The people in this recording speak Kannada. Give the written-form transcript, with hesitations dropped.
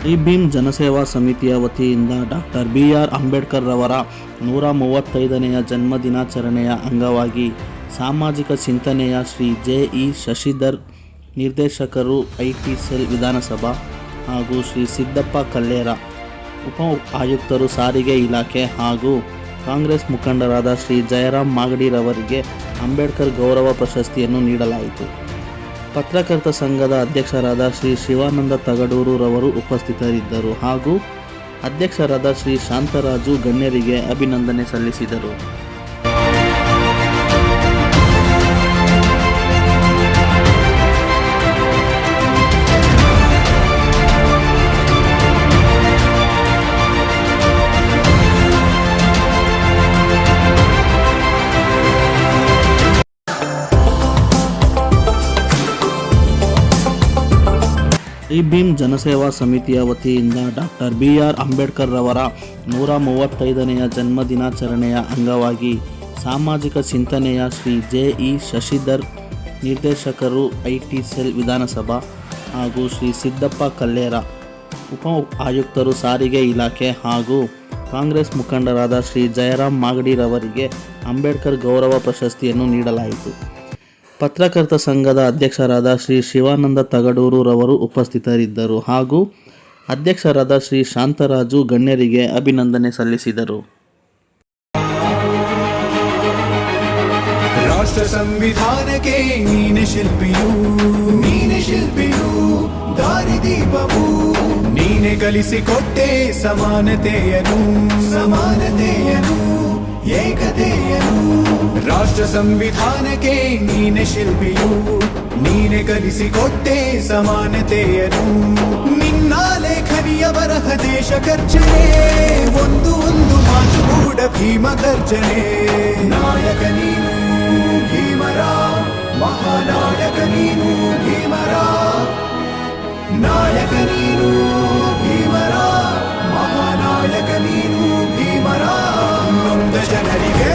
ಈ ಭೀಮ್ ಜನಸೇವಾ ಸಮಿತಿಯ ವತಿಯಿಂದ ಡಾಕ್ಟರ್ BR ಅಂಬೇಡ್ಕರ್ ರವರ 135ನೇ ಜನ್ಮದಿನಾಚರಣೆಯ ಅಂಗವಾಗಿ ಸಾಮಾಜಿಕ ಚಿಂತನೆಯ ಶ್ರೀ JE ಶಶಿಧರ್ ನಿರ್ದೇಶಕರು IT ಸೆಲ್ ವಿಧಾನಸಭಾ ಹಾಗೂ ಶ್ರೀ ಸಿದ್ದಪ್ಪ ಕಲ್ಲೇರ ಉಪ ಆಯುಕ್ತರು ಸಾರಿಗೆ ಇಲಾಖೆ ಹಾಗೂ ಕಾಂಗ್ರೆಸ್ ಮುಖಂಡರಾದ ಶ್ರೀ ಜಯರಾಮ್ ಮಾಗಡಿರವರಿಗೆ ಅಂಬೇಡ್ಕರ್ ಗೌರವ ಪ್ರಶಸ್ತಿಯನ್ನು ನೀಡಲಾಯಿತು. ಪತ್ರಕರ್ತ ಸಂಘದ ಅಧ್ಯಕ್ಷರಾದ ಶ್ರೀ ಶಿವಾನಂದ ತಗಡೂರು ರವರು ಉಪಸ್ಥಿತರಿದ್ದರು ಹಾಗೂ ಅಧ್ಯಕ್ಷರಾದ ಶ್ರೀ ಶಾಂತರಾಜು ಗಣ್ಯರಿಗೆ ಅಭಿನಂದನೆ ಸಲ್ಲಿಸಿದರು. ಈ ಭೀಮ್ ಜನಸೇವಾ ಸಮಿತಿಯ ವತಿಯಿಂದ ಡಾಕ್ಟರ್ BR ಅಂಬೇಡ್ಕರ್ ರವರ 135ನೇ ಜನ್ಮದಿನಾಚರಣೆಯ ಅಂಗವಾಗಿ ಸಾಮಾಜಿಕ ಚಿಂತನೆಯ ಶ್ರೀ JE ಶಶಿಧರ್ ನಿರ್ದೇಶಕರು IT ಸೆಲ್ ವಿಧಾನಸಭಾ ಹಾಗೂ ಶ್ರೀ ಸಿದ್ದಪ್ಪ ಕಲ್ಲೇರ ಉಪ ಆಯುಕ್ತರು ಸಾರಿಗೆ ಇಲಾಖೆ ಹಾಗೂ ಕಾಂಗ್ರೆಸ್ ಮುಖಂಡರಾದ ಶ್ರೀ ಜಯರಾಮ್ ಮಾಗಡಿರವರಿಗೆ ಅಂಬೇಡ್ಕರ್ ಗೌರವ ಪ್ರಶಸ್ತಿಯನ್ನು ನೀಡಲಾಯಿತು. ಪತ್ರಕರ್ತ ಸಂಘದ ಅಧ್ಯಕ್ಷರಾದ ಶ್ರೀ ಶಿವಾನಂದ ತಗಡೂರು ರವರು ಉಪಸ್ಥಿತರಿದ್ದರು ಹಾಗೂ ಅಧ್ಯಕ್ಷರಾದ ಶ್ರೀ ಶಾಂತರಾಜು ಗಣ್ಯರಿಗೆ ಅಭಿನಂದನೆ ಸಲ್ಲಿಸಿದರು. ರಾಷ್ಟ್ರ ಸಂವಿಧಾನಕ್ಕೆ ನೀನೆ ಶಿಲ್ಪಿಯು ದಾರಿದೀಪವು ನೀನೆ ಕಲಿಸಿಕೊಟ್ಟೆ ಸಮಾನತೆಯನು ಏಕತೆಯನು. ರಾಷ್ಟ್ರ ಸಂವಿಧಾನಕ್ಕೆ ನೀನೆ ಶಿಲ್ಪಿಯು ನೀನೆ ಕಲಿಸಿಕೊಟ್ಟೆ ಸಮಾನತೆಯನು. ನಿನ್ನ ಲೇಖನಿಯ ಬರಹ ದೇಶ ಖರ್ಚನೆ ಒಂದು ಮಾತು ಕೂಡ ಭೀಮ ಗರ್ಜನೆ. ನಾಯಕ ನೀನು ಭೀಮರ ಮಹಾನಾಯಕ ನೀನು ಭೀಮರ ನಾಯಕ ನೀನು ಭೀಮರ ಮಹಾನಾಯಕ ನೀನು ಭೀಮರ. ನೊಂದ ಜನರಿಗೆ